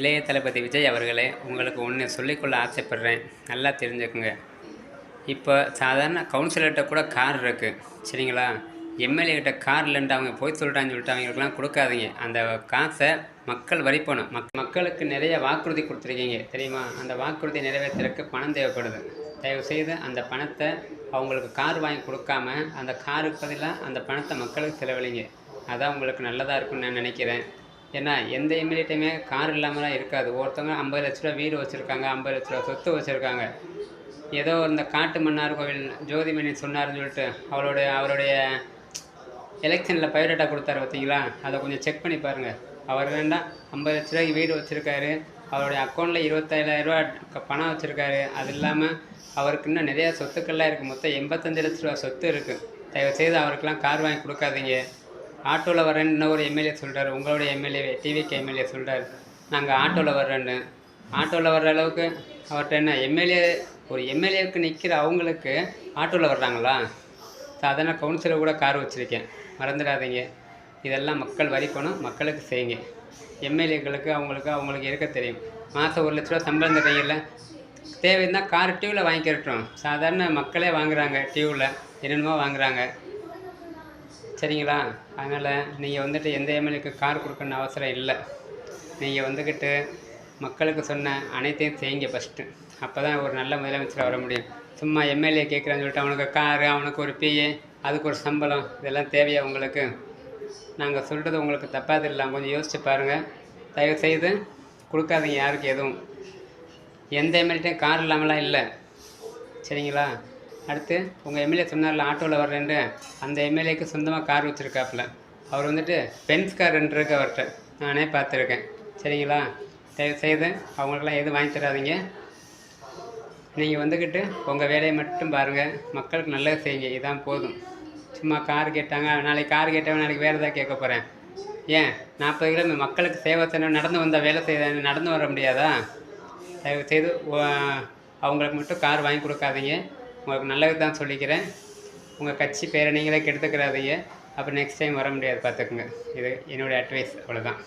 இளைய தளபதி விஜய் அவர்களே, உங்களுக்கு ஒன்று சொல்லிக்கொள்ள ஆசைப்படுறேன். நல்லா தெரிஞ்சுக்குங்க. இப்போ சாதாரண கவுன்சிலர்கிட்ட கூட கார் இருக்குது, சரிங்களா? எம்எல்ஏ கிட்ட கார் இல்லைன்ட்டு அவங்க போய் சொல்கிறான்னு சொல்லிட்டு அவங்களுக்குலாம் கொடுக்காதீங்க. அந்த காசை மக்கள் வரி பணம். மக்களுக்கு நிறைய வாக்குறுதி கொடுத்துருக்கீங்க தெரியுமா? அந்த வாக்குறுதி நிறைவேற்றுறதுக்கு பணம் தேவைப்படுது. தயவுசெய்து அந்த பணத்தை அவங்களுக்கு கார் வாங்கி கொடுக்காம அந்த காருக்கு பதிலாக அந்த பணத்தை மக்களுக்கு செலவழிங்க. அதான் உங்களுக்கு நல்லதாக இருக்கும்னு நான் நினைக்கிறேன். ஏன்னா எந்த எம்எல்ஏட்டையுமே கார் இல்லாமலாம் இருக்காது. ஒருத்தவங்க 50 லட்ச ரூபா வீடு வச்சுருக்காங்க, 50 லட்ச ரூபா சொத்து வச்சுருக்காங்க. ஏதோ இந்த காட்டு மன்னார் கோவில் ஜோதிமணி சொன்னார்னு சொல்லிட்டு அவருடைய எலெக்ஷனில் பயோடேட்டா கொடுத்தாரு பார்த்தீங்களா? அதை கொஞ்சம் செக் பண்ணி பாருங்கள். அவர் வேண்டாம் 50 லட்ச ரூபாய்க்கு வீடு வச்சுருக்காரு, அவருடைய அக்கௌண்ட்டில் 27,000 ரூபா பணம் வச்சுருக்காரு. அது இல்லாமல் அவருக்கு இன்னும் நிறையா சொத்துக்கள்லாம் இருக்குது. மொத்தம் 85 லட்ச ரூபா சொத்து இருக்குது. தயவுசெய்து அவருக்கெல்லாம் கார் வாங்கி கொடுக்காதீங்க. ஆட்டோவில் வரேன்னு இன்னொரு எம்எல்ஏ சொல்கிறார், உங்களுடைய எம்எல்ஏ டிவிக்கு எம்எல்ஏ சொல்கிறார், நாங்கள் ஆட்டோவில் வர்றேன்னு. ஆட்டோவில் வர்ற அளவுக்கு அவர்கிட்ட என்ன ஒரு எம்எல்ஏவுக்கு நிற்கிற அவங்களுக்கு ஆட்டோவில் வர்றாங்களா? சாதாரண கவுன்சிலர் கூட கார் வச்சுருக்கேன், மறந்துடாதீங்க. இதெல்லாம் மக்கள் வரி பணம், மக்களுக்கு செய்யுங்க. எம்எல்ஏக்களுக்கு அவங்களுக்கு இருக்க தெரியும். மாதம் 1 லட்ச ரூபா சம்பளம் தரீங்கல்ல, தேவைன்னா கார் டியூவில் வாங்கிக்கிறட்டும். சாதாரண மக்களே வாங்குகிறாங்க, டியூவில் என்னென்னமோ வாங்குகிறாங்க, சரிங்களா? அதனால் நீங்கள் எந்த எம்எல்ஏக்கு கார் கொடுக்கணுன்னு அவசரம் இல்லை. நீங்கள் மக்களுக்கு சொன்ன அனைத்தையும் செய்யுங்க ஃபஸ்ட்டு. அப்போ தான் ஒரு நல்ல முதலமைச்சராக வர முடியும். சும்மா எம்எல்ஏ கேட்குறான்னு சொல்லிட்டு அவனுக்கு காரு, அவனுக்கு ஒரு பிஏ, அதுக்கு ஒரு சம்பளம், இதெல்லாம் தேவையா உங்களுக்கு? நாங்கள் சொல்கிறது உங்களுக்கு தப்பாக தெரியலாம், கொஞ்சம் யோசிச்சு பாருங்கள். தயவுசெய்து கொடுக்காதீங்க யாருக்கு எதுவும். எந்த எம்எல்ஏட்டையும் கார் இல்லாமலாம் இல்லை, சரிங்களா? அடுத்து உங்கள் எம்எல்ஏ சொன்னார்ல ஆட்டோவில் வர்றேன்ட்டு, அந்த எம்எல்ஏக்கு சொந்தமாக கார் வச்சுருக்காப்புல. அவர் பென்ஸ் கார் இருக்கு அவர்கிட்ட, நானே பார்த்துருக்கேன், சரிங்களா? தயவுசெய்து அவங்களுக்கெல்லாம் எதுவும் வாங்கி தராதீங்க. நீங்கள் உங்கள் வேலையை மட்டும் பாருங்கள், மக்களுக்கு நல்லது செய்யுங்க. இதான் போதும். சும்மா கார் கேட்டாங்க, நாளைக்கு கார் கேட்டவன் நாளைக்கு வேறு எதாவது கேட்க போகிறேன். ஏன் 40 கிலோ மக்களுக்கு சேவை செய்யணும், நடந்து வந்தால் வேலை செய்ய நடந்து வர முடியாதா? தயவுசெய்து அவங்களுக்கு மட்டும் கார் வாங்கி கொடுக்காதீங்க. உங்களுக்கு நல்லது தான் சொல்லிக்கிறேன். உங்கள் கட்சி பேரை நீங்களே கெடுத்துக்கிறாதீங்க. அப்போ நெக்ஸ்ட் டைம் வர முடியாது, பார்த்துக்குங்க. இது என்னுடைய அட்வைஸ், அவ்வளோதான்.